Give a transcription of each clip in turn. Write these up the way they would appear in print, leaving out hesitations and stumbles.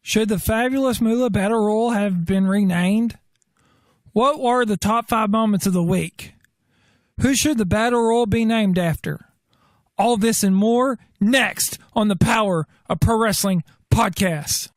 Should the Fabulous Moolah Battle Royal have been renamed? What were the top 5 moments of the week? Who should the Battle Royal be named after? All this and more next on the Power of Pro Wrestling podcast.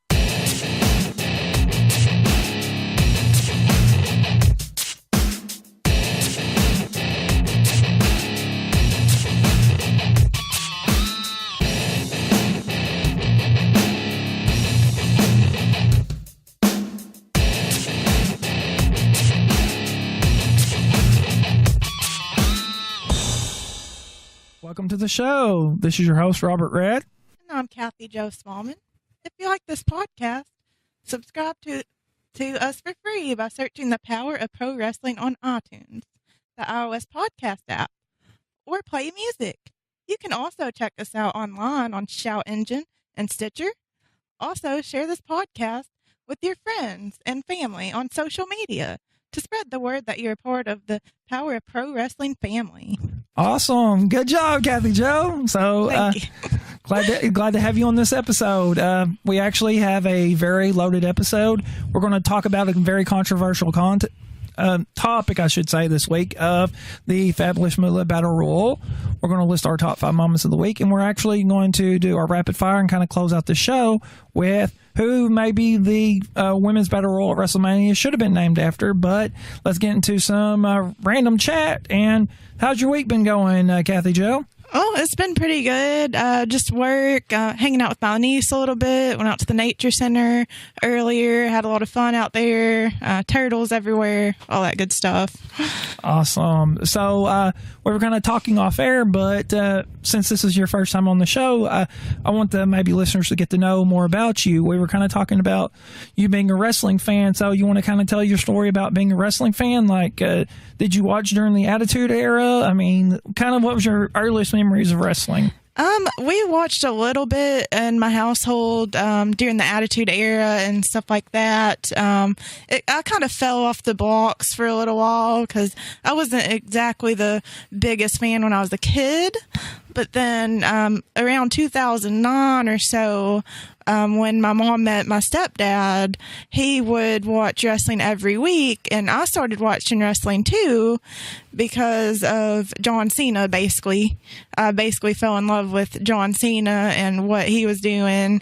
Welcome to the show. This is your host, Robert Red. And I'm Kathy Jo Smallman. If you like this podcast, subscribe to us for free by searching the Power of Pro Wrestling on iTunes, the iOS podcast app, or play music. You can also check us out online on Shout Engine and Stitcher. Also, share this podcast with your friends and family on social media to spread the word that you're a part of the Power of Pro Wrestling family. Awesome. Good job, Kathy Jo. So glad to have you on this episode. We actually have a very loaded episode. We're going to talk about a very controversial topic, I should say, this week of the Fabulous Moolah Battle Royal. We're going to list our top 5 moments of the week, and we're actually going to do our rapid fire and kind of close out the show with who maybe the Women's Battle Royal at WrestleMania should have been named after. But let's get into some random chat. And how's your week been going, Kathy Jo? Oh, it's been pretty good. Just work, hanging out with my niece a little bit. Went out to the nature center earlier. Had a lot of fun out there. Turtles everywhere. All that good stuff. Awesome. So we were kind of talking off air, but since this is your first time on the show, I want the maybe listeners to get to know more about you. We were kind of talking about you being a wrestling fan. So you want to kind of tell your story about being a wrestling fan? Like, did you watch during the Attitude Era? I mean, kind of what was your earliest memories of wrestling? We watched a little bit in my household during the Attitude Era and stuff like that. I kind of fell off the blocks for a little while because I wasn't exactly the biggest fan when I was a kid. But then around 2009 or so, when my mom met my stepdad, he would watch wrestling every week, and I started watching wrestling too because of John Cena, basically. I basically fell in love with John Cena and what he was doing,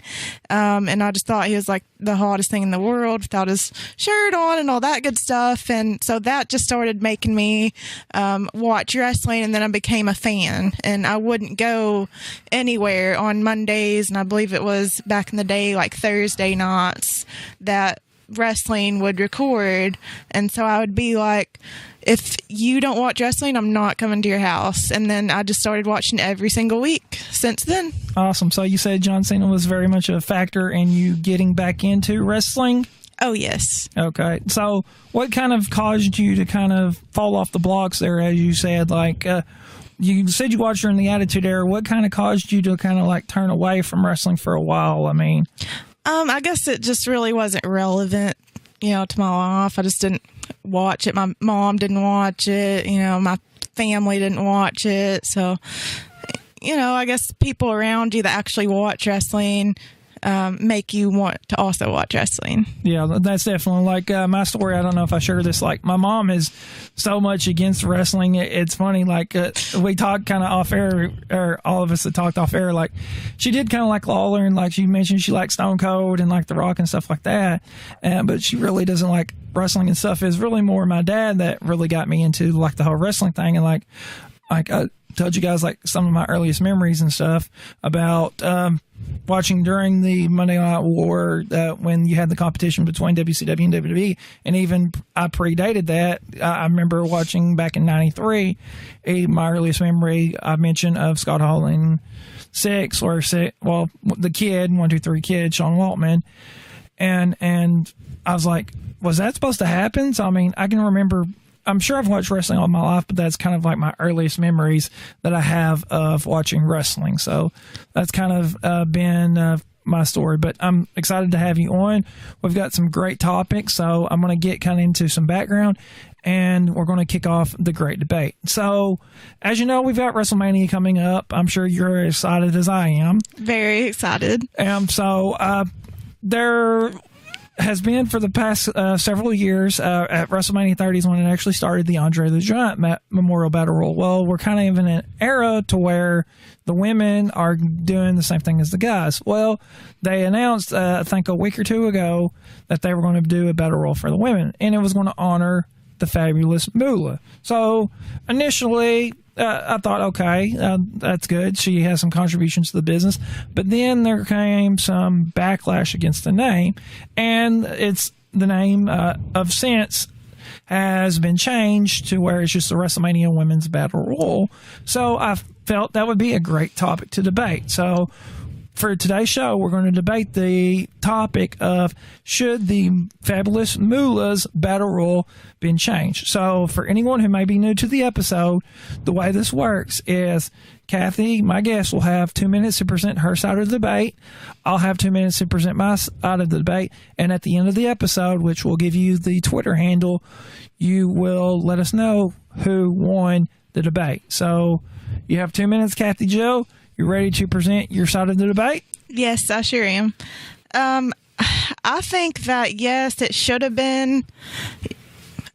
and I just thought he was like the hottest thing in the world without his shirt on and all that good stuff, and so that just started making me watch wrestling, and then I became a fan, and I wouldn't go anywhere on Mondays, and I believe it was back in the day like Thursday nights that wrestling would record, and so I would be like, if you don't watch wrestling, I'm not coming to your house. And then I just started watching every single week since then. Awesome. So you said John Cena was very much a factor in you getting back into wrestling? Oh, yes. Okay. So what kind of caused you to kind of fall off the blocks there, as you said? Like, you said you watched during the Attitude Era. What kind of caused you to kind of like turn away from wrestling for a while? I mean, I guess it just really wasn't relevant, to my life. I just didn't watch it. My mom didn't watch it. My family didn't watch it. So, I guess people around you that actually watch wrestling make you want to also watch wrestling. Yeah, that's definitely like my story. I don't know if I shared this. Like, my mom is so much against wrestling. It's funny. Like, we talked kind of off air, or all of us that talked off air. Like, she did kind of like Lawler, and like she mentioned, she liked Stone Cold and like The Rock and stuff like that. But she really doesn't like wrestling and stuff. It's really more my dad that really got me into like the whole wrestling thing. And like I told you guys like some of my earliest memories and stuff about watching during the Monday Night War when you had the competition between WCW and WWE, and even I predated that. I remember watching back in '93. My earliest memory I mentioned of Scott Hall in the kid 1, 2, 3 kid Sean Waltman, and I was like, was that supposed to happen? So I mean, I can remember. I'm sure I've watched wrestling all my life, but that's kind of like my earliest memories that I have of watching wrestling. So that's kind of been my story. But I'm excited to have you on. We've got some great topics, so I'm going to get kind of into some background, and we're going to kick off the great debate. So, as you know, we've got WrestleMania coming up. I'm sure you're as excited as I am. Very excited. there has been for the past several years at WrestleMania 30 is when it actually started, the Andre the Giant Memorial Battle Royal. Well, we're kind of in an era to where the women are doing the same thing as the guys. Well, they announced, I think a week or two ago, that they were going to do a Battle Royal for the women, and it was going to honor the Fabulous Moolah. So initially, I thought, okay, that's good. She has some contributions to the business. But then there came some backlash against the name, and it's the name of since has been changed to where it's just the WrestleMania Women's Battle Royal. So I felt that would be a great topic to debate. So for today's show, we're going to debate the topic of should the Fabulous Moolah's Battle Royal been changed. So for anyone who may be new to the episode, the way this works is Kathy, my guest, will have 2 minutes to present her side of the debate. I'll have 2 minutes to present my side of the debate. And at the end of the episode, which will give you the Twitter handle, you will let us know who won the debate. So you have 2 minutes, Kathy Jill. You ready to present your side of the debate? Yes, I sure am. I think that yes, it should have been.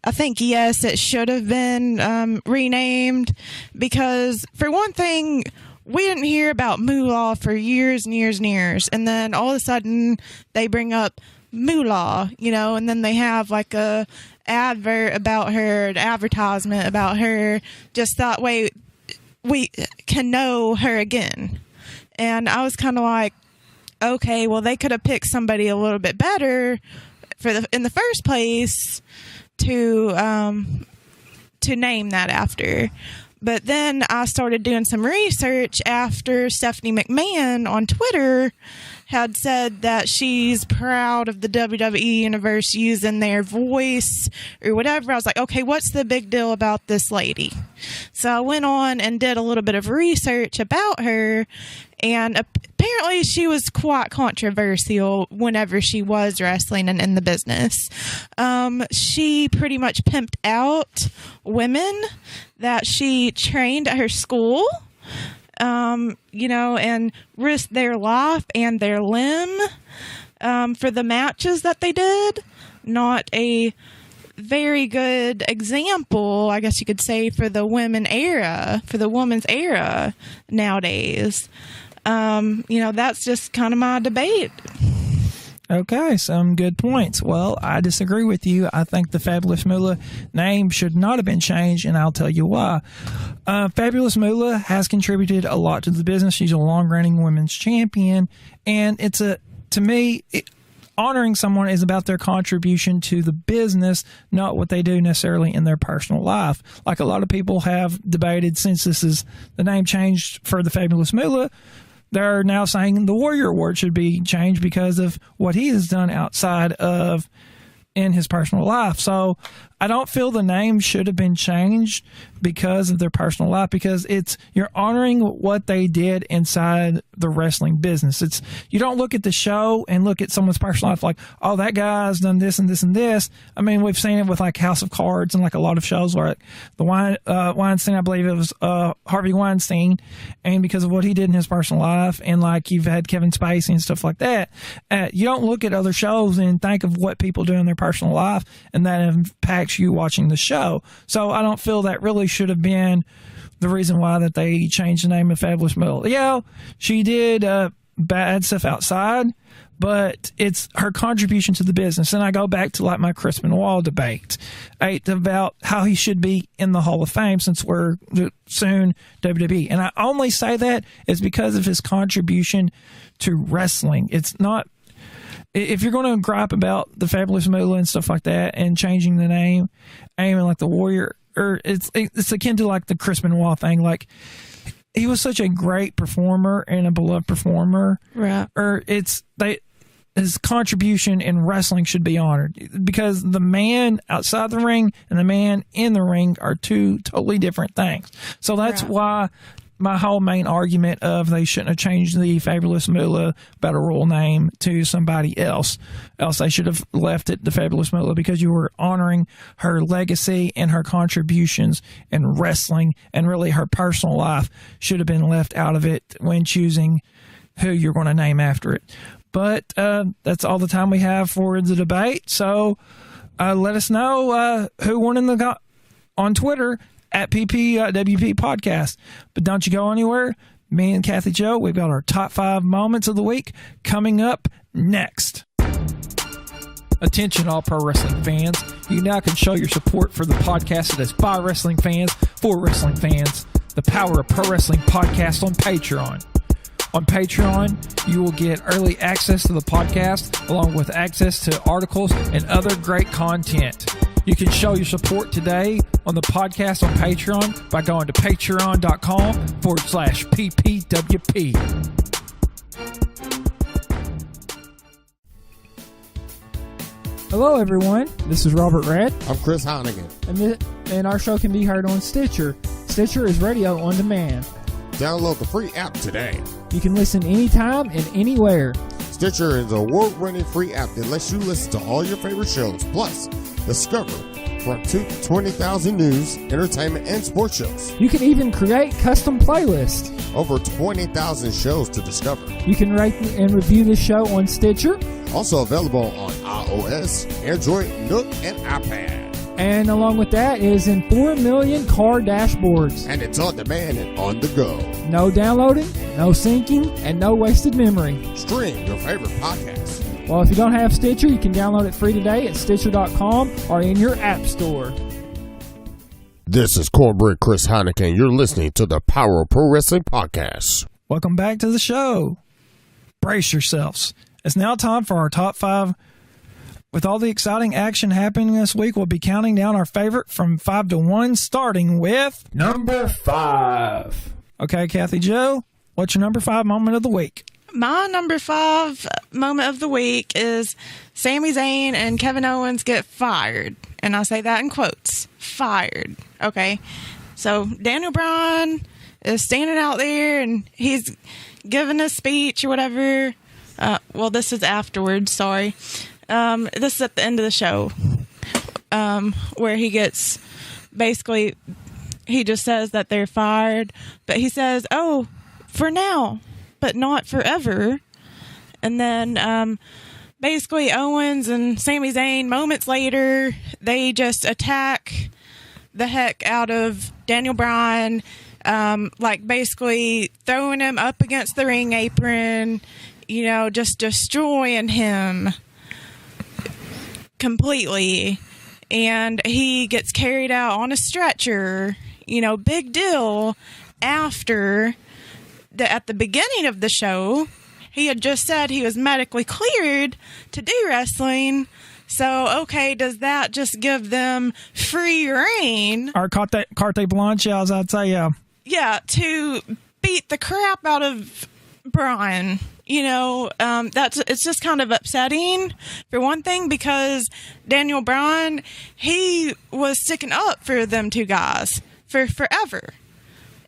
I think yes, it should have been renamed because, for one thing, we didn't hear about Moolah for years and years and years, and then all of a sudden they bring up Moolah, and then they have like a advert about her, an advertisement about her, just that way we can know her again. And I was kind of like, okay, well, they could have picked somebody a little bit better in the first place to name that after. But then I started doing some research after Stephanie McMahon on Twitter had said that she's proud of the WWE Universe using their voice or whatever. I was like, okay, what's the big deal about this lady? So I went on and did a little bit of research about her, and apparently she was quite controversial whenever she was wrestling and in the business. She pretty much pimped out women that she trained at her school, and risked their life and their limb for the matches that they did. Not a very good example, I guess you could say, for the women's era nowadays. That's just kind of my debate. Okay, some good points. Well, I disagree with you. I think the Fabulous Moolah name should not have been changed, and I'll tell you why. Fabulous Moolah has contributed a lot to the business. She's a long-reigning women's champion, and honoring someone is about their contribution to the business, not what they do necessarily in their personal life. Like a lot of people have debated since the name changed for the Fabulous Moolah, they're now saying the Warrior Award should be changed because of what he has done outside of in his personal life. So I don't feel the name should have been changed because of their personal life, because you're honoring what they did inside the wrestling business. You don't look at the show and look at someone's personal life like, oh, that guy's done this and this and this. I mean, we've seen it with like House of Cards and like a lot of shows where the Weinstein, I believe it was Harvey Weinstein, and because of what he did in his personal life, and like you've had Kevin Spacey and stuff like that, you don't look at other shows and think of what people do in their personal life, and that impacts you watching the show. So I don't feel that really should have been the reason why that they changed the name of Fabulous Moolah. Yeah, she did bad stuff outside, but it's her contribution to the business. And I go back to like my Chris Benoit debate about how he should be in the Hall of Fame since we're soon WWE. And I only say that is because of his contribution to wrestling. It's not, if you're going to gripe about the Fabulous Moolah and stuff like that and changing the name, aiming like the Warrior, or it's akin to like the Chris Benoit thing. Like, he was such a great performer and a beloved performer. Right. Or his contribution in wrestling should be honored, because the man outside the ring and the man in the ring are two totally different things. So that's why my whole main argument of they shouldn't have changed the Fabulous Moolah Battle Royal name to somebody else. Else they should have left it the Fabulous Moolah, because you were honoring her legacy and her contributions in wrestling, and really her personal life should have been left out of it when choosing who you're going to name after it. But that's all the time we have for the debate. So let us know who won on Twitter at PPWP Podcast. But don't you go anywhere. Me and Kathy Joe, we've got our top 5 moments of the week coming up next. Attention all pro wrestling fans. You now can show your support for the podcast that is by wrestling fans for wrestling fans. The Power of Pro Wrestling Podcast on Patreon. On Patreon, you will get early access to the podcast along with access to articles and other great content. You can show your support today on the podcast on Patreon by going to patreon.com/PPWP. Hello, everyone. This is Robert Red. I'm Chris Heineken. And our show can be heard on Stitcher. Stitcher is radio on demand. Download the free app today. You can listen anytime and anywhere. Stitcher is an award-winning free app that lets you listen to all your favorite shows, plus discover from 20,000 news, entertainment, and sports shows. You can even create custom playlists. Over 20,000 shows to discover. You can rate and review this show on Stitcher. Also available on iOS, Android, Nook, and iPad. And along with that is in 4 million car dashboards. And it's on demand and on the go. No downloading, no syncing, and no wasted memory. Stream your favorite podcasts. Well, if you don't have Stitcher, you can download it free today at Stitcher.com or in your app store. This is Cornbread Chris Heineken. You're listening to the Power of Pro Wrestling Podcast. Welcome back to the show. Brace yourselves. It's now time for our top 5. With all the exciting action happening this week, we'll be counting down our favorite from 5 to 1, starting with number 5. Okay, Kathy Joe, what's your number 5 moment of the week? My number 5 moment of the week is Sami Zayn and Kevin Owens get fired. And I say that in quotes. Fired. Okay. So Daniel Bryan is standing out there and he's giving a speech or whatever. Well, this is afterwards. Sorry. This is at the end of the show, where he gets basically, he just says that they're fired, but he says, "Oh, for now, but not forever." And then, basically Owens and Sami Zayn moments later, they just attack the heck out of Daniel Bryan, like basically throwing him up against the ring apron, you know, just destroying him completely. And he gets carried out on a stretcher, you know, big deal. After at the beginning of the show, he had just said he was medically cleared to do wrestling. So, okay, does that just give them free reign? Or carte blanche, as I'd say, yeah. Yeah, to beat the crap out of Bryan. You know, it's just kind of upsetting, for one thing, because Daniel Bryan, he was sticking up for them two guys for forever.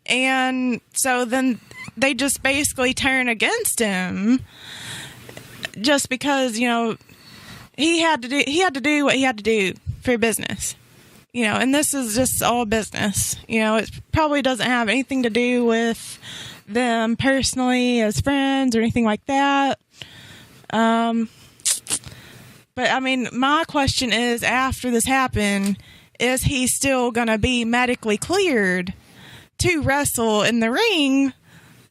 And so then they just basically turn against him just because, you know, he had to do what he had to do for business. You know, and this is just all business. You know, it probably doesn't have anything to do with them personally as friends or anything like that. But I mean, my question is, after this happened, is he still gonna be medically cleared to wrestle in the ring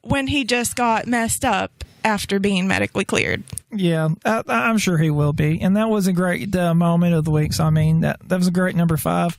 when he just got messed up after being medically cleared? Yeah, I'm sure he will be. And that was a great moment of the week. So, I mean, that was a great number 5.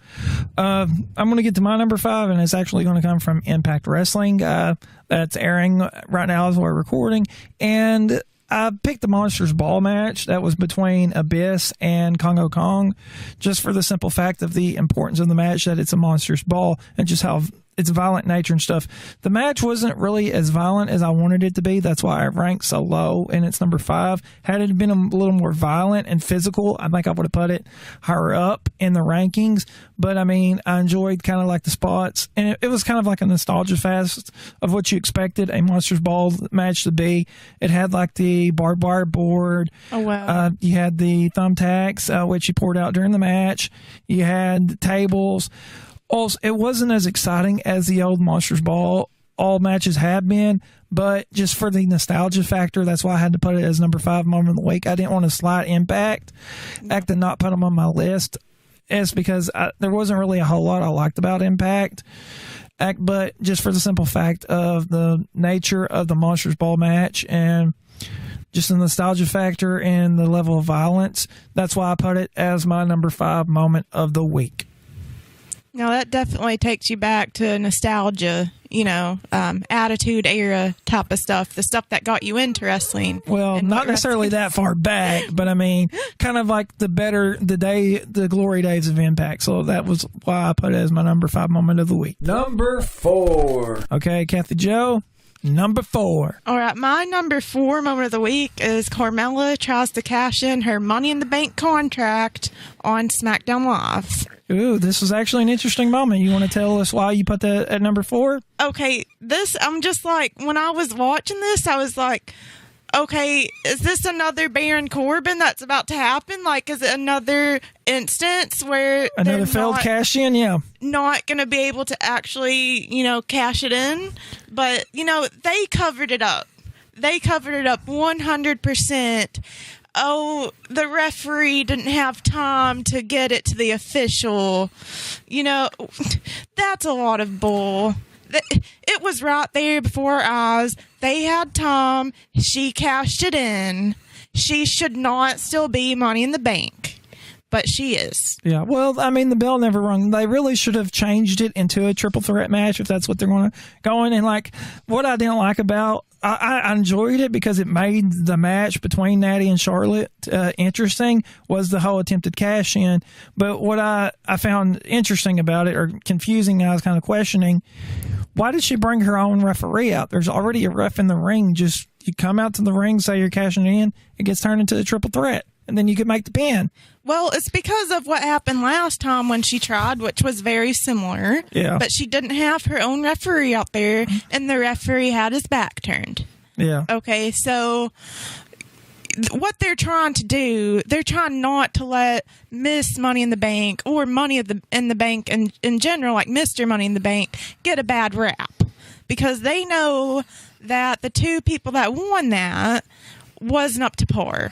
I'm going to get to my number 5, and it's actually going to come from Impact Wrestling. That's airing right now as we're recording. And I picked the Monsters Ball match that was between Abyss and Kongo Kong, just for the simple fact of the importance of the match, that it's a Monsters Ball and just how its violent nature and stuff. The match wasn't really as violent as I wanted it to be. That's why I ranked so low, and it's number 5. Had it been a little more violent and physical, I think I would have put it higher up in the rankings. But I mean, I enjoyed kind of like the spots, and it was kind of like a nostalgia fest of what you expected a Monsters Ball match to be. It had like the barbed wire board. Oh, wow. You had the thumbtacks, which you poured out during the match. You had the tables. Also, it wasn't as exciting as the old Monsters Ball all matches have been, but just for the nostalgia factor, that's why I had to put it as number 5 moment of the week. I didn't want to slide Impact. Act and not put them on my list. It's because there wasn't really a whole lot I liked about Impact. But just for the simple fact of the nature of the Monsters Ball match and just the nostalgia factor and the level of violence, that's why I put it as my number 5 moment of the week. Now, that definitely takes you back to nostalgia, attitude era type of stuff, the stuff that got you into wrestling. Well, not necessarily that far back, but I mean, kind of like the glory days of Impact. So that was why I put it as my number 5 moment of the week. Number 4. Okay, Kathy Joe. Number 4. All right, my number 4 moment of the week is Carmella tries to cash in her Money in the Bank contract on SmackDown Live. Ooh, this was actually an interesting moment. You want to tell us why you put that at number 4? Okay, I'm just like, when I was watching this, I was like, okay, is this another Baron Corbin that's about to happen? Like, is it another instance where another failed cash in? Yeah. Not going to be able to actually, cash it in. But, they covered it up. They covered it up 100%. Oh, the referee didn't have time to get it to the official. That's a lot of bull. It was right there before our eyes. They had time. She cashed it in. She should not still be Money in the Bank, but she is. Yeah, well, I mean, the bell never rung. They really should have changed it into a triple threat match if that's what they're going to go in. And like, what I didn't like about, I enjoyed it because it made the match between Natty and Charlotte interesting, was the whole attempted cash in. But what I found interesting about it, or confusing, I was kind of questioning, why did she bring her own referee out? There's already a ref in the ring. Just you come out to the ring, say you're cashing in, it gets turned into a triple threat, and then you could make the pin. Well, it's because of what happened last time when she tried, which was very similar. Yeah. But she didn't have her own referee out there, and the referee had his back turned. Yeah. Okay, so what they're trying to do, they're trying not to let Miss Money in the Bank or Money in the Bank in general, like Mr. Money in the Bank, get a bad rap. Because they know that the two people that won that wasn't up to par.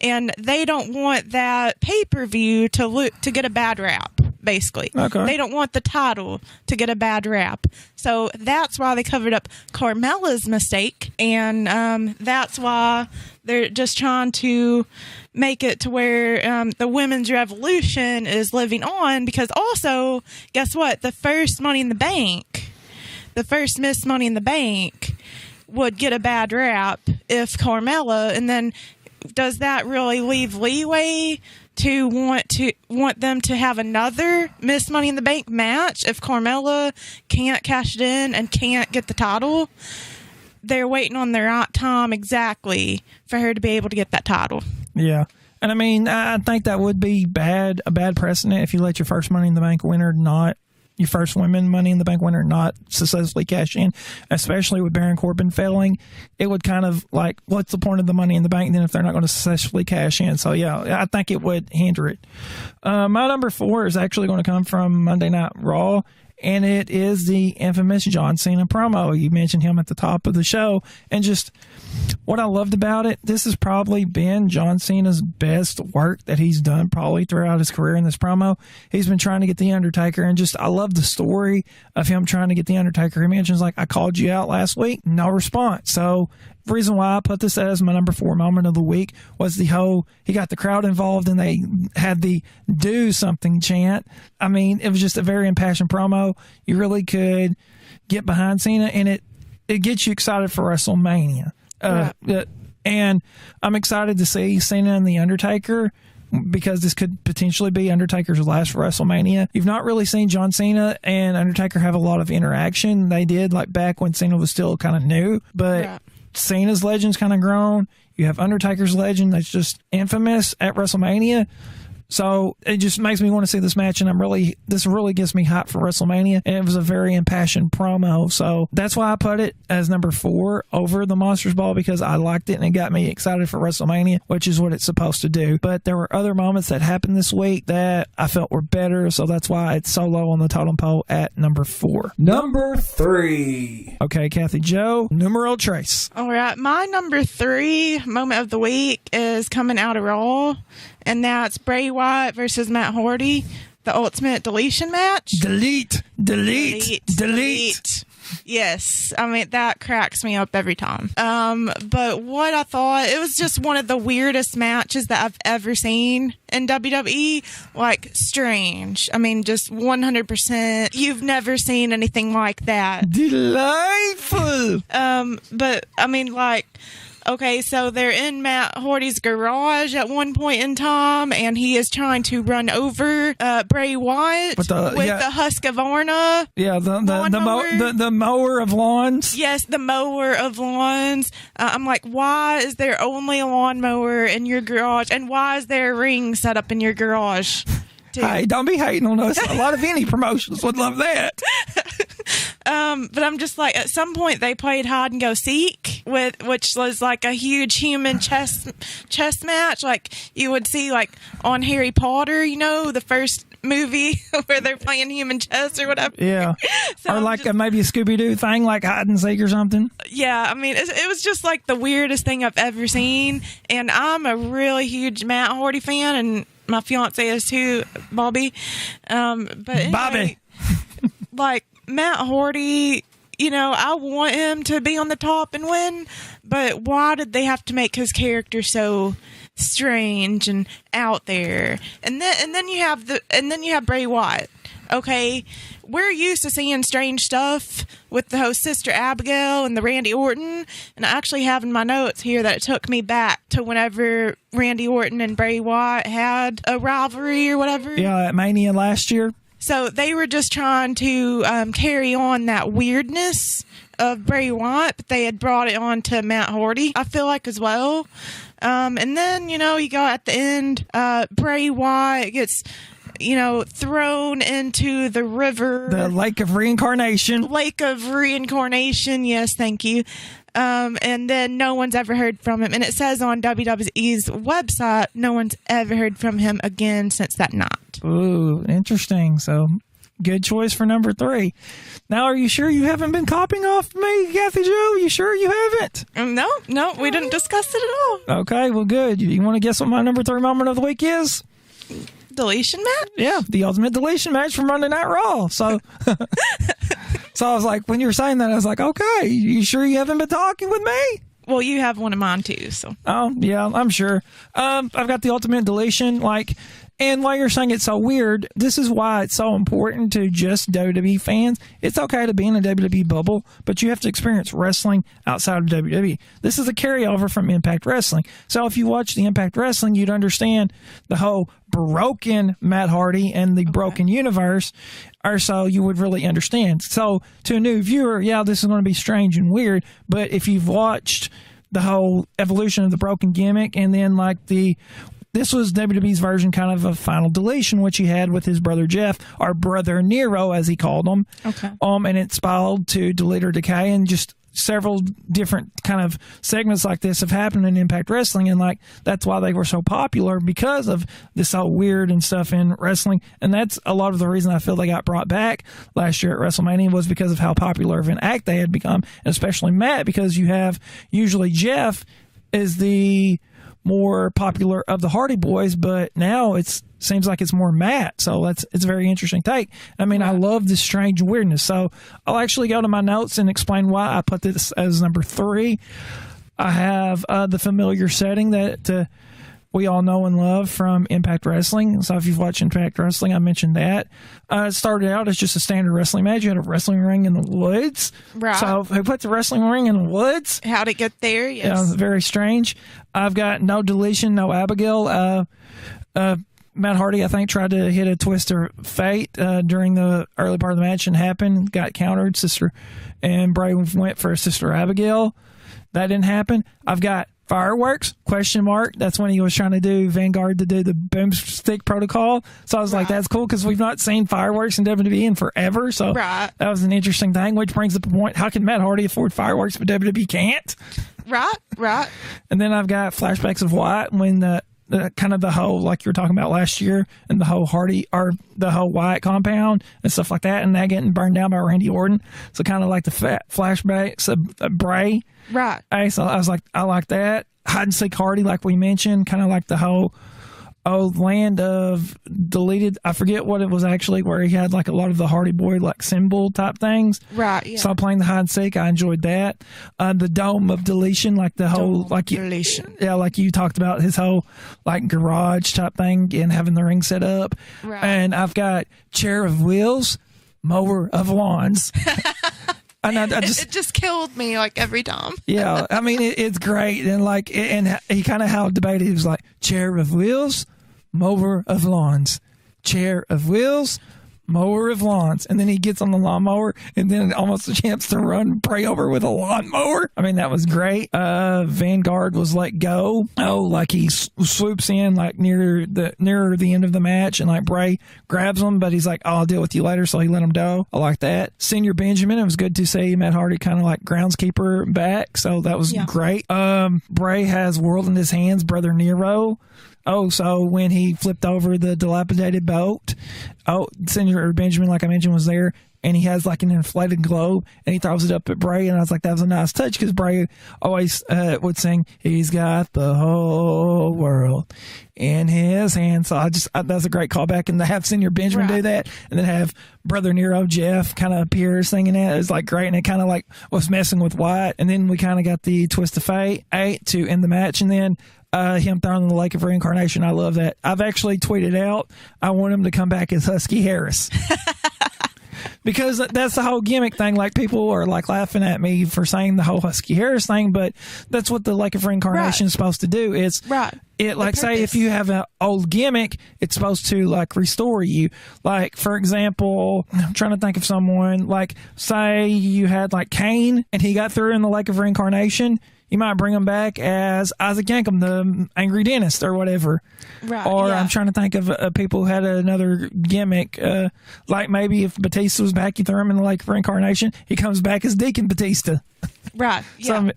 And they don't want that pay-per-view to get a bad rap, basically. Okay. They don't want the title to get a bad rap. So that's why they covered up Carmella's mistake. And that's why they're just trying to make it to where the women's revolution is living on. Because also, guess what? The first Money in the Bank, the first Miss Money in the Bank would get a bad rap if Carmella, and then does that really leave leeway to want them to have another Miss Money in the Bank match if Carmella can't cash it in and can't get the title? They're waiting on the right time exactly for her to be able to get that title. Yeah. And I mean, I think that would be a bad precedent if you let your first Money in the Bank winner not, your first women Money in the Bank winner not successfully cash in, especially with Baron Corbin failing. It would kind of like, what's the point of the Money in the Bank then if they're not going to successfully cash in? So yeah, I think it would hinder it. My number 4 is actually going to come from Monday Night Raw, and it is the infamous John Cena promo. You mentioned him at the top of the show, and just what I loved about it, this has probably been John Cena's best work that he's done probably throughout his career in this promo. He's been trying to get The Undertaker, and just I love the story of him trying to get The Undertaker. He mentions, like, I called you out last week, no response. So the reason why I put this as my number 4 moment of the week was the whole, he got the crowd involved and they had the do something chant. I mean, it was just a very impassioned promo. You really could get behind Cena, and it gets you excited for WrestleMania. And I'm excited to see Cena and The Undertaker, because this could potentially be Undertaker's last WrestleMania. You've not really seen John Cena and Undertaker have a lot of interaction. They did, like, back when Cena was still kind of new, but Cena's legend's kind of grown. You have Undertaker's legend that's just infamous at WrestleMania. So it just makes me want to see this match, and this really gets me hot for WrestleMania. And it was a very impassioned promo. So that's why I put it as number 4 over the Monsters Ball, because I liked it and it got me excited for WrestleMania, which is what it's supposed to do. But there were other moments that happened this week that I felt were better. So that's why it's so low on the totem pole at number 4. Number 3. Okay, Kathy Joe, numero trace. All right. My number 3 moment of the week is coming out of Raw, and that's Bray Wyatt versus Matt Hardy, the Ultimate Deletion match. Delete. Yes. I mean, that cracks me up every time. But what I thought, it was just one of the weirdest matches that I've ever seen in WWE. Like, strange. I mean, just 100%. You've never seen anything like that. Delightful. But, I mean, like... Okay, so they're in Matt Hardy's garage at one point in time, and he is trying to run over Bray Wyatt with the Husqvarna. Yeah, the mower of lawns. Yes, the mower of lawns. I'm like, why is there only a lawnmower in your garage, and why is there a ring set up in your garage? Hey, don't be hating on us. A lot of indie promotions would love that. But I'm just like, at some point they played hide and go seek, which was like a huge human chess match, like you would see like on Harry Potter, you know, the first movie where they're playing human chess or whatever. Yeah. So or like maybe a Scooby-Doo thing, like hide and seek or something. Yeah, I mean, it was just like the weirdest thing I've ever seen, and I'm a really huge Matt Hardy fan, and my fiance is too, Bobby. But anyway, Bobby. Like Matt Hardy, you know, I want him to be on the top and win, but why did they have to make his character so strange and out there? And then you have Bray Wyatt. Okay, we're used to seeing strange stuff with the host Sister Abigail and the Randy Orton, and I actually have in my notes here that it took me back to whenever Randy Orton and Bray Wyatt had a rivalry or whatever. Yeah, at Mania last year. So they were just trying to carry on that weirdness of Bray Wyatt, but they had brought it on to Matt Hardy, I feel like, as well. And then, you know, you got at the end, Bray Wyatt gets... you know, thrown into the river. The Lake of Reincarnation. Lake of Reincarnation, yes, thank you. And then no one's ever heard from him. And it says on WWE's website, no one's ever heard from him again since that night. Ooh, interesting. So, good choice for number 3. Now, are you sure you haven't been copying off me, Kathy Joe? You sure you haven't? No, we didn't discuss it at all. Okay, well, good. You want to guess what my number 3 moment of the week is? Deletion match? Yeah, the Ultimate Deletion match from Monday Night Raw. So, so I was like, when you were saying that, I was like, okay, you sure you haven't been talking with me? Well, you have one of mine too, so. Oh, yeah, I'm sure. I've got the Ultimate Deletion, and while you're saying it's so weird, this is why it's so important to just WWE fans. It's okay to be in a WWE bubble, but you have to experience wrestling outside of WWE. This is a carryover from Impact Wrestling. So if you watch the Impact Wrestling, you'd understand the whole broken Matt Hardy and the broken universe, or so you would really understand. So to a new viewer, yeah, this is going to be strange and weird, but if you've watched the whole evolution of the broken gimmick, and then this was WWE's version kind of a final deletion, which he had with his brother Jeff, or brother Nero, as he called him. Okay. And it spiraled to Delete or Decay, and just several different kind of segments like this have happened in Impact Wrestling, and that's why they were so popular, because of this all weird and stuff in wrestling. And that's a lot of the reason I feel they got brought back last year at WrestleMania, was because of how popular of an act they had become, and especially Matt, because you have usually Jeff is the more popular of the Hardy Boys, but now it seems like it's more Matt. So it's a very interesting take. I mean, I love this strange weirdness. So I'll actually go to my notes and explain why I put this as number 3. I have the familiar setting that we all know and love from Impact Wrestling. So if you've watched Impact Wrestling, I mentioned that. It started out as just a standard wrestling match. You had a wrestling ring in the woods. Right. So who put the wrestling ring in the woods? How'd it get there? Yes. Yeah, very strange. I've got no deletion, no Abigail. Matt Hardy, I think, tried to hit a twist of fate during the early part of the match and happened. Got countered. And Bray went for Sister Abigail. That didn't happen. I've got fireworks? Question mark. That's when he was trying to do Vanguard to do the boomstick protocol. So I was like, that's cool because we've not seen fireworks in WWE in forever. So that was an interesting thing, which brings up a point. How can Matt Hardy afford fireworks but WWE can't? Right. And then I've got flashbacks of Wyatt when the kind of the whole, like you were talking about last year, and the whole Hardy or the whole Wyatt compound and stuff like that, and that getting burned down by Randy Orton. So kind of like the flashbacks of Bray. Right. So I was like, I like that. Hide and seek Hardy, like we mentioned, kind of like the whole old land of deleted. I forget what it was actually, where he had like a lot of the Hardy Boy like symbol type things. Right. Yeah. So playing the hide and seek, I enjoyed that. The dome of deletion, like the whole deletion. Like you talked about his whole like garage type thing and having the ring set up. Right. And I've got chair of wheels, mower of lawns. And it just killed me like every time. Yeah, I mean it's great, and like, and he kind of how debated. He was like, chair of wheels, mower of lawns, chair of wheels, mower of lawns, and then he gets on the lawnmower, and then almost a chance to run Bray over with a lawnmower. I mean, that was great. Vanguard was let go. Oh, like he swoops in like nearer the end of the match, and like Bray grabs him, but he's like, "Oh, I'll deal with you later," so he let him go. I like that. Senior Benjamin, it was good to see Matt Hardy kind of like groundskeeper back, so that was great. Bray has world in his hands, Brother Nero. Oh, so when he flipped over the dilapidated boat, Senior Benjamin, like I mentioned, was there, and he has like an inflated globe, and he throws it up at Bray, and I was like, that was a nice touch, because Bray always would sing, "He's got the whole world in his hands." So that's a great callback, and to have Senior Benjamin do that, and then have Brother Nero, Jeff, kind of appear singing it, is like great, and it kind of like was messing with Wyatt, and then we kind of got the twist of fate 8 to end the match, and then him throwing in the Lake of Reincarnation. I love that. I've actually tweeted out, I want him to come back as Husky Harris. Because that's the whole gimmick thing. Like, people are like laughing at me for saying the whole Husky Harris thing, but that's what the Lake of Reincarnation is supposed to do. It's it, like, say if you have an old gimmick, it's supposed to like restore you. Like, for example, I'm trying to think of someone, like, say you had like Kane and he got through in the Lake of Reincarnation. You might bring him back as Isaac Yankem, the angry dentist, or whatever. Right. Or I'm trying to think of people who had another gimmick. Like maybe if Batista was back, you throw him in the Lake of Reincarnation. He comes back as Deacon Batista. Right.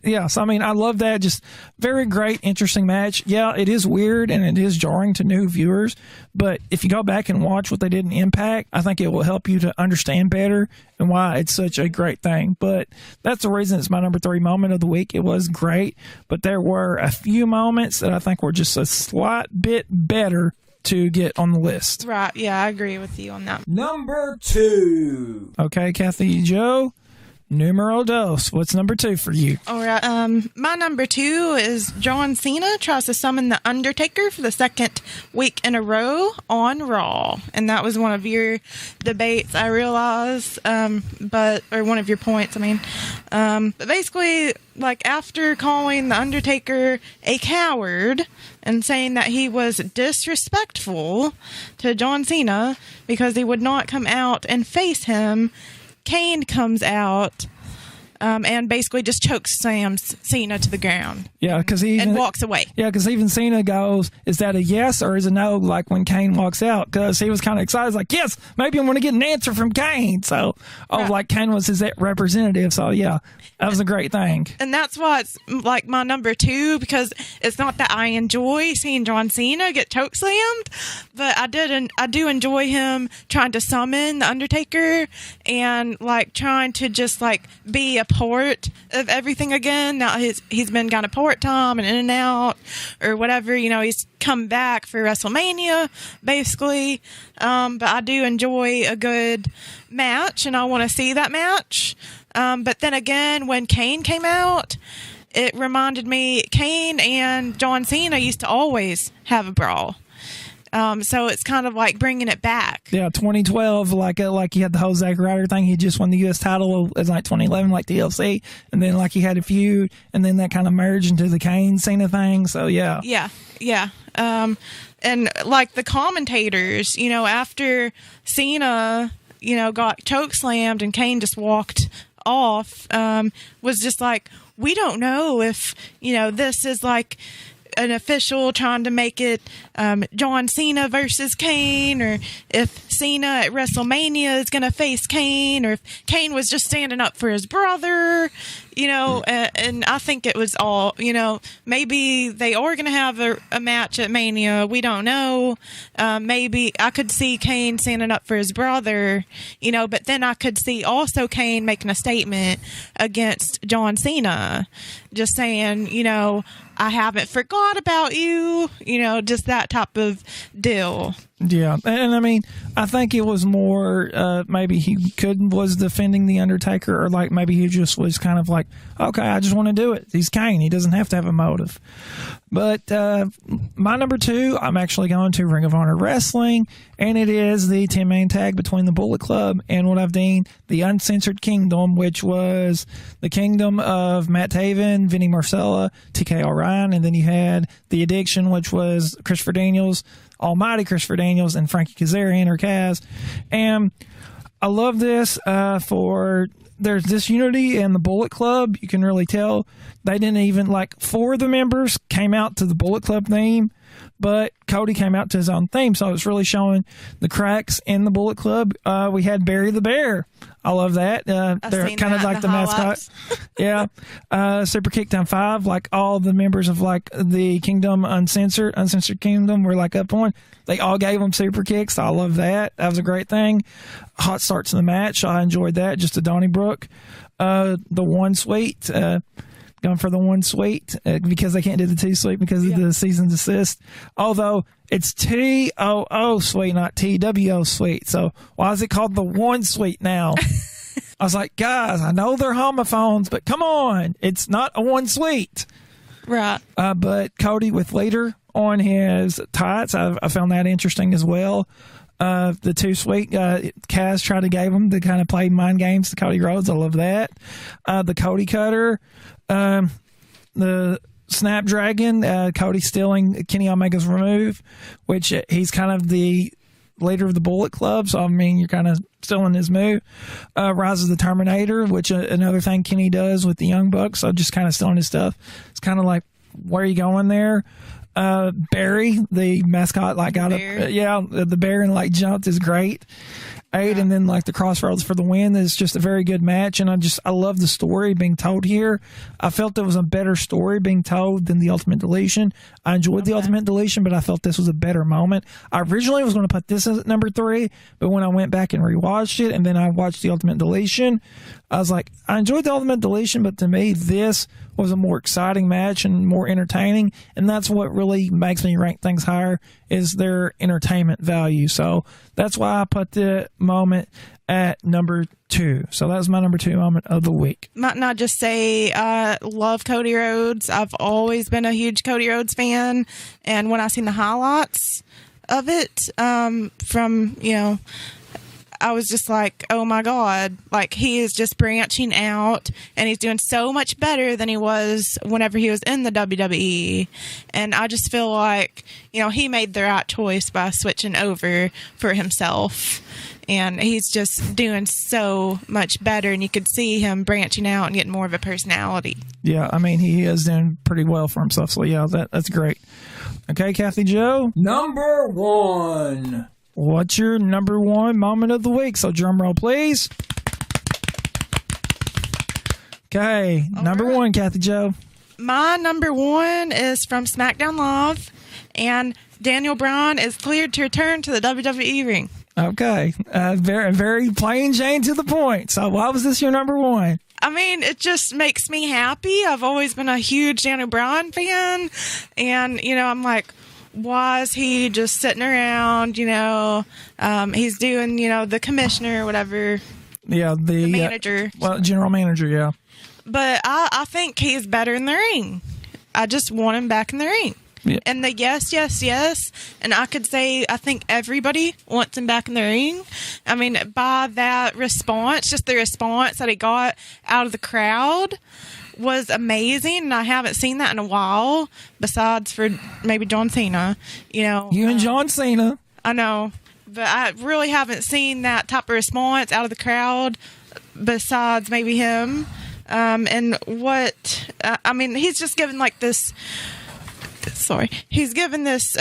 Yeah. So I mean, I love that. Just very great, interesting match. Yeah, it is weird and it is jarring to new viewers, but if you go back and watch what they did in Impact, I think it will help you to understand better and why it's such a great thing. But that's the reason it's my number 3 moment of the week. It was great, but there were a few moments that I think were just a slight bit better to get on the list. Right. Yeah, I agree with you on that. Number 2. Okay, Kathy Joe. Numero dos. What's number 2 for you? All right. My number 2 is John Cena tries to summon The Undertaker for the 2nd week in a row on Raw. And that was one of your debates, I realize, or one of your points, I mean. But basically, like, after calling The Undertaker a coward and saying that he was disrespectful to John Cena because he would not come out and face him, Kane comes out and basically just chokes Cena to the ground. Yeah, because he and walks away. Yeah, because even Cena goes, "Is that a yes or is a no?" Like when Kane walks out, because he was kind of excited, like, "Yes, maybe I'm going to get an answer from Kane." So, like Kane was his representative. So yeah, that was a great thing. And that's why it's like my number 2, because it's not that I enjoy seeing John Cena get choke slammed, but I do enjoy him trying to summon the Undertaker and like trying to just like be a part of everything again. Now he's been kind of part time and in and out or whatever, you know, he's come back for WrestleMania basically, but I do enjoy a good match and I want to see that match, but then again, when Kane came out, it reminded me Kane and John Cena used to always have a brawl. So it's kind of like bringing it back. Yeah, 2012, like he had the whole Zack Ryder thing. He just won the U.S. title as like 2011, like TLC, and then like he had a feud, and then that kind of merged into the Kane Cena thing. So yeah. And like the commentators, you know, after Cena, you know, got choke slammed and Kane just walked off was just like, we don't know if, this is like an official trying to make it John Cena versus Kane, or if Cena at WrestleMania is going to face Kane, or if Kane was just standing up for his brother, and I think it was all, maybe they are going to have a match at Mania. We don't know. Maybe I could see Kane standing up for his brother, but then I could see also Kane making a statement against John Cena, just saying, I haven't forgot about you, just that type of deal. Yeah, and I mean, I think it was more maybe he was defending the Undertaker, or like maybe he just was kind of like, okay, I just want to do it. He's Kane. He doesn't have to have a motive. But my number 2, I'm actually going to Ring of Honor Wrestling, and it is the 10-man tag between the Bullet Club and what I've deemed the Uncensored Kingdom, which was the Kingdom of Matt Taven, Vinny Marcella, TK Ryan, and then you had the Addiction, which was Christopher Daniels, Almighty Christopher Daniels, and Frankie Kazarian or Kaz. And I love this there's this unity in the Bullet Club. You can really tell they didn't even, 4 of the members came out to the Bullet Club theme, but Cody came out to his own theme. So it's really showing the cracks in the Bullet Club. We had Barry the Bear. I love that. They're kind of like the mascot. Yeah. Super Kickdown 5, all the members of the Kingdom Uncensored Kingdom were up on. They all gave them super kicks. I love that. That was a great thing. Hot starts in the match. I enjoyed that. Just a Donnybrook. The 1 Sweet. Going for the 1 Sweet because they can't do the 2 Sweet because of the season desist. Although it's TOO Sweet, not TWO Sweet. So why is it called the 1 Sweet now? I was like, guys, I know they're homophones, but come on. It's not a 1 Sweet. Right. But Cody with Leader on his tights, I found that interesting as well. The 2 Sweet, Kaz tried to give him to kind of play mind games to Cody Rhodes. I love that. The Cody Cutter, the Snapdragon, Cody stealing Kenny Omega's remove, which he's kind of the leader of the Bullet Club. So, I mean, you're kind of stealing his move. Rise of the Terminator, which another thing Kenny does with the Young Bucks. So just kind of stealing his stuff. It's kind of like, where are you going there? Barry, the mascot, got the bear and jumped is great. And then the Crossroads for the win is just a very good match, and I love the story being told here. I felt there was a better story being told than the Ultimate Deletion. I enjoyed the Ultimate Deletion, but I felt this was a better moment. I originally was going to put this as number 3, but when I went back and rewatched it, and then I watched the Ultimate Deletion, I was like, I enjoyed the Ultimate Deletion, but to me, this was a more exciting match and more entertaining, and that's what really makes me rank things higher is their entertainment value. So that's why I put the moment at number 2. So that was my number 2 moment of the week. Might not just say I love Cody Rhodes. I've always been a huge Cody Rhodes fan, and when I seen the highlights of it from I was just like, oh my God, he is just branching out and he's doing so much better than he was whenever he was in the WWE. And I just feel like, he made the right choice by switching over for himself. And he's just doing so much better, and you could see him branching out and getting more of a personality. Yeah, I mean, he is doing pretty well for himself. So, yeah, that's great. Okay, Kathy Joe? Number 1. What's your number 1 moment of the week? So drum roll, please. Okay, number 1, Kathy Joe. My number 1 is from SmackDown Live, and Daniel Bryan is cleared to return to the WWE ring. Okay, very, very plain Jane to the point. So why was this your number 1? I mean, it just makes me happy. I've always been a huge Daniel Bryan fan, and, I'm like, why is he just sitting around, he's doing, the commissioner or whatever. Yeah, the manager. General manager, yeah. But I think he's better in the ring. I just want him back in the ring. Yeah. And the yes. And I could say I think everybody wants him back in the ring. I mean, by that response, just the response that he got out of the crowd was amazing, and I haven't seen that in a while, besides for maybe John Cena. You and John Cena. I know, but I really haven't seen that type of response out of the crowd besides maybe him. And what, I mean, he's just given like this, he's given this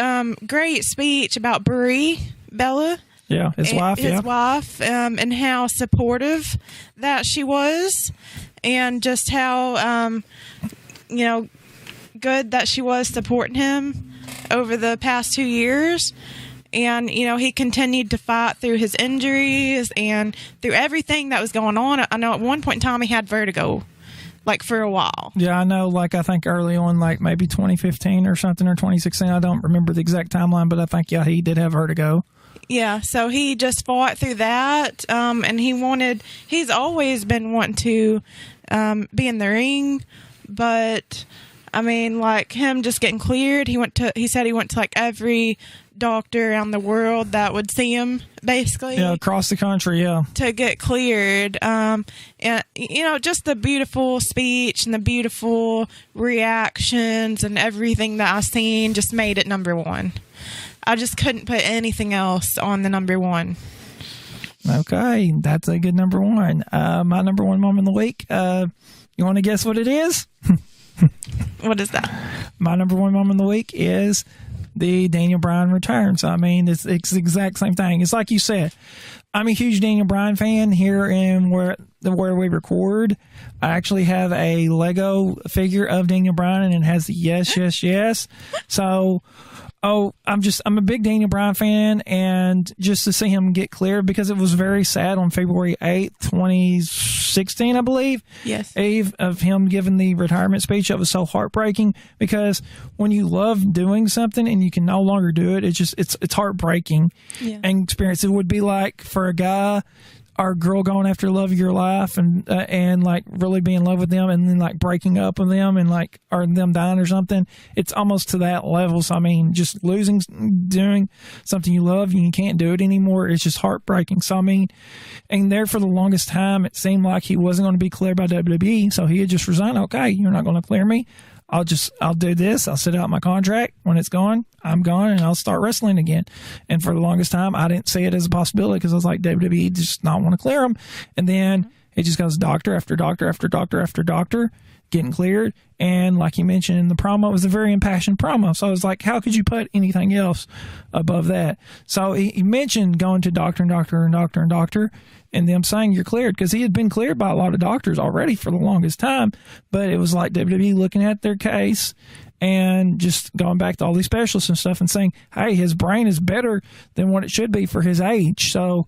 great speech about Bella. Yeah, his wife. His wife, and how supportive that she was, and just how, good that she was supporting him over the past 2 years. And, he continued to fight through his injuries and through everything that was going on. I know at one point in time he had vertigo, like, for a while. Yeah, I know, like, I think early on, like, maybe 2015 or something, or 2016. I don't remember the exact timeline, but I think, yeah, he did have vertigo. Yeah, so he just fought through that, and he's always been wanting to be in the ring, but, I mean, like, him just getting cleared, he said he went to, like, every doctor around the world that would see him, basically. Yeah, across the country, yeah. To get cleared. And, just the beautiful speech and the beautiful reactions and everything that I've seen just made it number one. I just couldn't put anything else on the number one. Okay, that's a good number one. My number one moment of the week, you want to guess what it is? What is that? My number one moment of the week is the Daniel Bryan return. So, I mean, it's the exact same thing. It's like you said, I'm a huge Daniel Bryan fan here in where we record. I actually have a Lego figure of Daniel Bryan, and it has the yes, yes, yes. So, I'm a big Daniel Bryan fan, and just to see him get cleared, because it was very sad on February 8th, 2016, I believe. Yes. Eve, of him giving the retirement speech. It was so heartbreaking, because when you love doing something and you can no longer do it, it's heartbreaking. Yeah. And experience. It would be like for a guy or girl going after the love of your life and like really being in love with them, and then like breaking up with them and like, or them dying or something. It's almost to that level. So, I mean, just doing something you love and you can't do it anymore. It's just heartbreaking. So, I mean, and there for the longest time, it seemed like he wasn't going to be cleared by WWE. So he had just resigned. Okay, you're not going to clear me. I'll do this. I'll sit out my contract. When it's gone, I'm gone, and I'll start wrestling again. And for the longest time, I didn't see it as a possibility, because I was like, WWE just not want to clear him. And then it just goes doctor after doctor after doctor after doctor getting cleared. And like you mentioned in the promo, it was a very impassioned promo. So I was like, how could you put anything else above that? So he mentioned going to doctor and doctor and doctor and doctor, and them saying you're cleared, because he had been cleared by a lot of doctors already for the longest time. But it was like WWE looking at their case and just going back to all these specialists and stuff and saying, hey, his brain is better than what it should be for his age. So,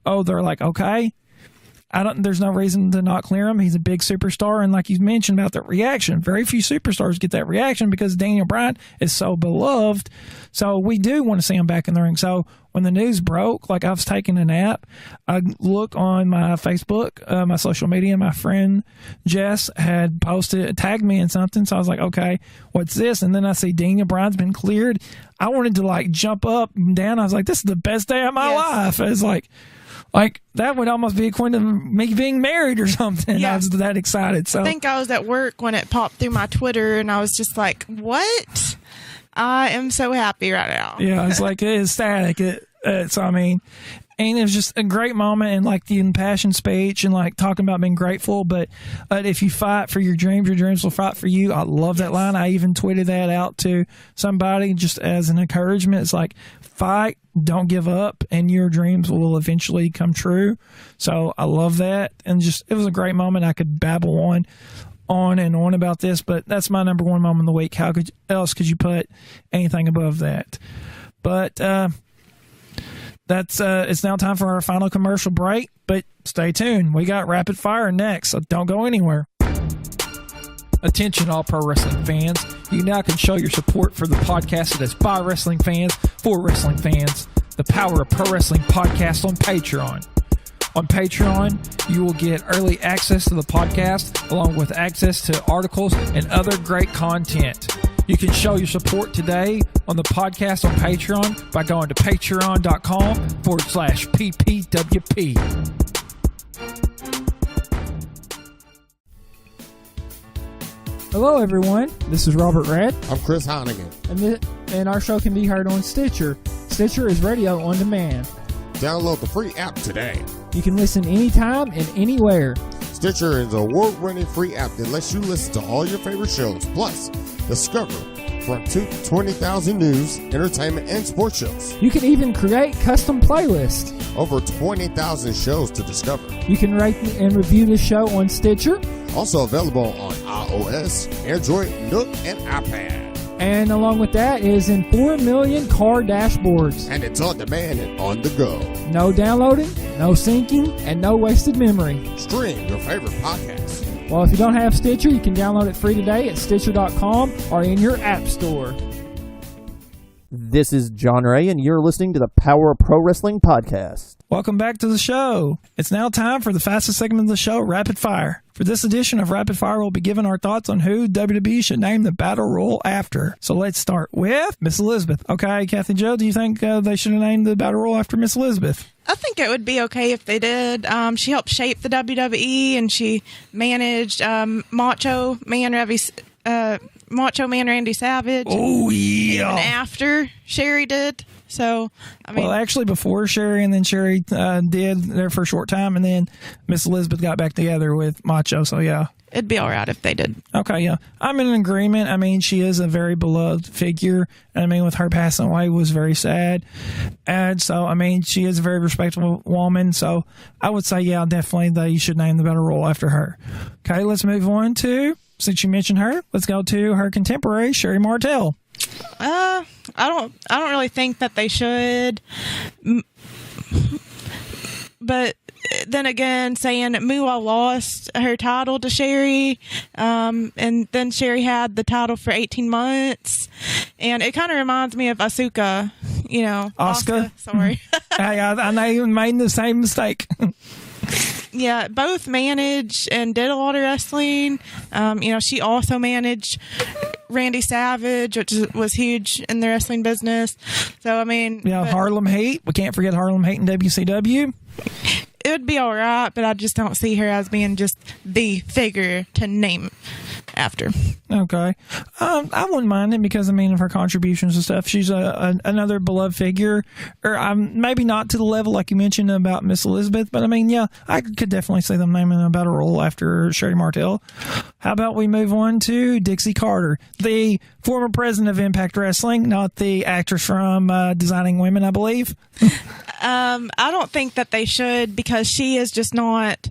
they're like, okay, there's no reason to not clear him. He's a big superstar. And like you mentioned about the reaction, very few superstars get that reaction, because Daniel Bryan is so beloved. So we do want to see him back in the ring. So when the news broke, like I was taking a nap, I look on my Facebook, my social media, my friend Jess had tagged me in something. So I was like, okay, what's this? And then I see Daniel Bryan's been cleared. I wanted to like jump up and down. I was like, this is the best day of my life. It's like that would almost be equivalent to me being married or something. Yeah. I was that excited. So I think I was at work when it popped through my Twitter, and I was just like, what? I am so happy right now. Yeah, it's like, it is static. So, I mean, and it was just a great moment, and like the impassioned speech and like talking about being grateful. But if you fight for your dreams will fight for you. I love that line. I even tweeted that out to somebody just as an encouragement. It's like, fight, don't give up, and your dreams will eventually come true. So I love that. And just, it was a great moment. I could babble on and on about this, but that's my number one moment of the week. How else could you put anything above that? But it's now time for our final commercial break, but stay tuned. We got rapid fire next, so don't go anywhere. Attention all pro wrestling fans. You now can show your support for the podcast that is by wrestling fans for wrestling fans. The Power of Pro Wrestling podcast on Patreon. On Patreon, you will get early access to the podcast, along with access to articles and other great content. You can show your support today on the podcast on Patreon by going to patreon.com/PPWP. Hello, everyone. This is Robert Red. I'm Chris Hannigan. And our show can be heard on Stitcher. Stitcher is radio on demand. Download the free app today. You can listen anytime and anywhere. Stitcher is an award-winning free app that lets you listen to all your favorite shows, plus discover from 20,000 news, entertainment, and sports shows. You can even create custom playlists. Over 20,000 shows to discover. You can rate and review the show on Stitcher. Also available on iOS, Android, Nook, and iPad. And along with that is in 4 million car dashboards. And it's on demand and on the go. No downloading, no syncing, and no wasted memory. Stream your favorite podcasts. Well, if you don't have Stitcher, you can download it free today at Stitcher.com or in your app store. This is John Ray, and you're listening to the Power of Pro Wrestling podcast. Welcome back to the show. It's now time for the fastest segment of the show, Rapid Fire. For this edition of Rapid Fire, we'll be giving our thoughts on who WWE should name the Battle Royal after. So let's start with Miss Elizabeth. Okay, Kathy Joe, do you think they should have named the Battle Royal after Miss Elizabeth? I think it would be okay if they did. She helped shape the WWE, and she managed Macho Man Randy Savage. Oh, yeah. Even after Sherry did. So, I mean, well, actually, before Sherry, and then Sherry did there for a short time, and then Miss Elizabeth got back together with Macho. So, yeah. It'd be all right if they did. Okay, yeah. I'm in agreement. I mean, she is a very beloved figure. I mean, with her passing away was very sad. And so, I mean, she is a very respectable woman. So, I would say, yeah, definitely they should name the Battle Royal after her. Okay, let's move on to, since you mentioned her, let's go to her contemporary, Sherry Martel. I don't really think that they should. But then again, saying Moolah lost her title to Sherry, and then Sherry had the title for 18 months, and it kind of reminds me of Asuka, you know. Asuka? Sorry. Hey, I know you made the same mistake. Yeah, both managed and did a lot of wrestling. You know, she also managed Randy Savage, which was huge in the wrestling business. So, I mean... Yeah, Harlem Heat. We can't forget Harlem Heat in WCW. It would be all right, but I just don't see her as being just the figure to name after. Okay. I wouldn't mind it because, I mean, of her contributions and stuff. She's another beloved figure. Or maybe not to the level like you mentioned about Miss Elizabeth, but, I mean, yeah, I could definitely see them naming a Battle Royal after Sherry Martel. How about we move on to Dixie Carter, the former president of Impact Wrestling, not the actress from Designing Women, I believe. I don't think that they should because she is just not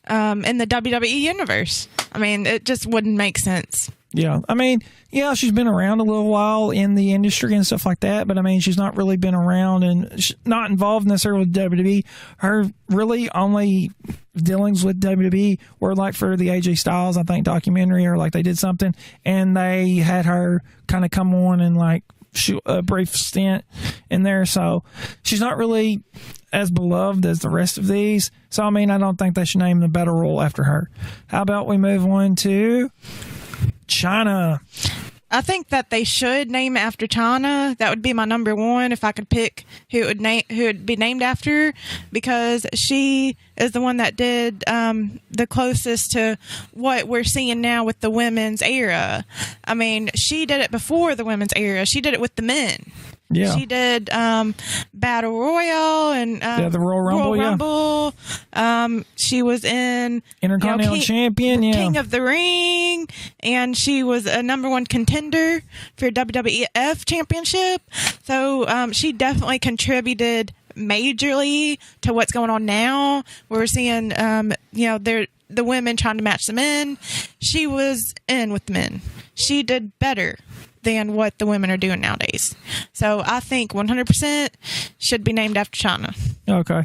in the WWE universe. I mean, it just wouldn't make sense. Yeah. I mean, yeah, she's been around a little while in the industry and stuff like that, but I mean, she's not really been around and not involved necessarily with WWE. Her really only dealings with WWE were like for the AJ Styles, I think, documentary, or like they did something and they had her kind of come on and like a brief stint in there. So she's not really as beloved as the rest of these. So, I mean, I don't think they should name the Battle Royal after her. How about we move on to Chyna? I think that they should name it after Chyna. That would be my number one if I could pick who would be named after, because she is the one that did the closest to what we're seeing now with the women's era. I mean, she did it before the women's era. She did it with the men. Yeah. She did Battle Royale and the Royal Rumble. She was in Intercontinental Champion, King of the Ring, and she was a number one contender for WWF Championship. So she definitely contributed majorly to what's going on now. We're seeing, the women trying to match the men. She was in with the men. She did better than what the women are doing nowadays. So I think 100% should be named after Chyna. Okay.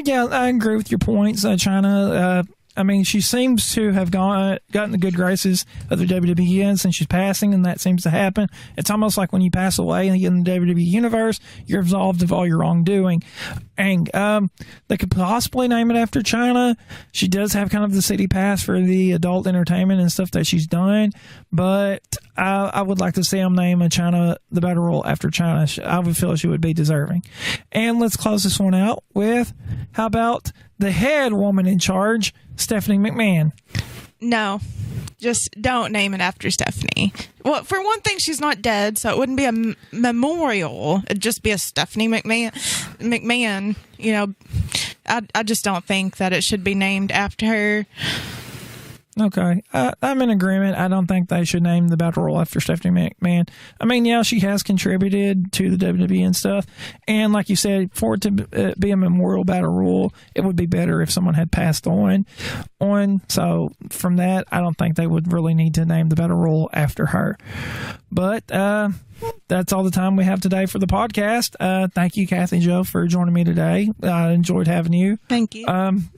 Yeah, I agree with your points. Chyna, I mean, she seems to have gotten the good graces of the WWE since she's passing, and that seems to happen. It's almost like when you pass away in the WWE universe, you're absolved of all your wrongdoing. And they could possibly name it after Chyna. She does have kind of the city pass for the adult entertainment and stuff that she's done, but I would like to see them name Chyna the Battle Royal after Chyna. I would feel she would be deserving. And let's close this one out with, how about the head woman in charge, Stephanie McMahon? No. Just don't name it after Stephanie. Well, for one thing, she's not dead, so it wouldn't be a memorial. It'd just be a Stephanie McMahon. You know, I just don't think that it should be named after her. Okay, I'm in agreement. I don't think they should name the Battle Royal after Stephanie McMahon. I mean, yeah, she has contributed to the WWE and stuff. And like you said, for it to be a memorial Battle Royal, it would be better if someone had passed on. So from that, I don't think they would really need to name the Battle Royal after her. But that's all the time we have today for the podcast. Thank you, Kathy Joe, for joining me today. I enjoyed having you. Thank you.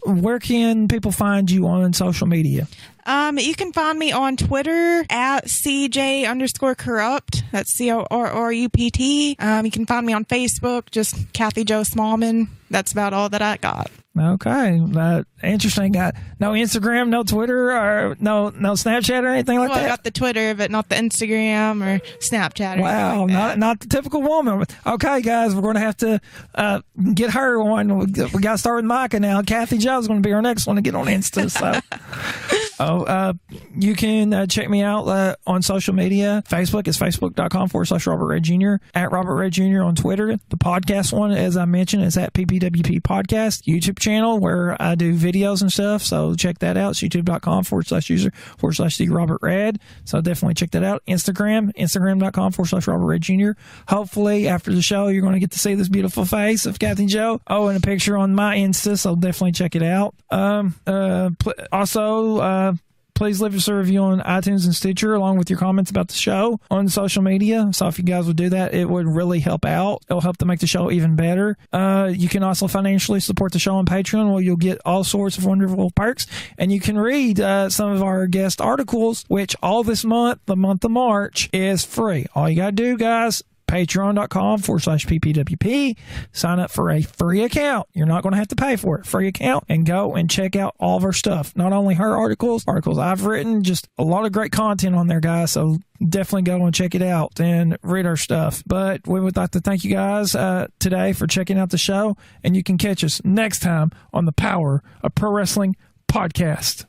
Where can people find you on social media? You can find me on Twitter at CJ_corrupt. That's CORRUPT. You can find me on Facebook, just Kathy Joe Smallman. That's about all that I got. Okay, interesting. No Instagram, no Twitter, or no Snapchat or anything like that? I got the Twitter, but not the Instagram or Snapchat. Wow, not the typical woman. Okay, guys, we're going to have to get her on. We got to start with Micah now. Kathy Joe's going to be our next one to get on Insta. So, you can check me out on social media. Facebook is facebook.com/Robert Red Jr. At Robert Red Jr. on Twitter. The podcast one, as I mentioned, is at PPWP Podcast. YouTube channel where I do videos and stuff. So check that out. It's youtube.com/user/the Robert Red. So definitely check that out. Instagram.com/Robert Red Jr. Hopefully after the show, you're going to get to see this beautiful face of Kathy Joe. Oh, and a picture on my Insta. So definitely check it out. Please leave us a review on iTunes and Stitcher along with your comments about the show on social media. So if you guys would do that, it would really help out. It'll help to make the show even better. You can also financially support the show on Patreon where you'll get all sorts of wonderful perks. And you can read some of our guest articles, which all this month, the month of March, is free. All you got to do, guys, patreon.com/PPWP. Sign up for a free account. You're not going to have to pay for it. Free account, and go and check out all of our stuff. Not only her articles I've written, just a lot of great content on there, guys. So definitely go and check it out and read our stuff. But we would like to thank you guys today for checking out the show. And you can catch us next time on the Power of Pro Wrestling podcast.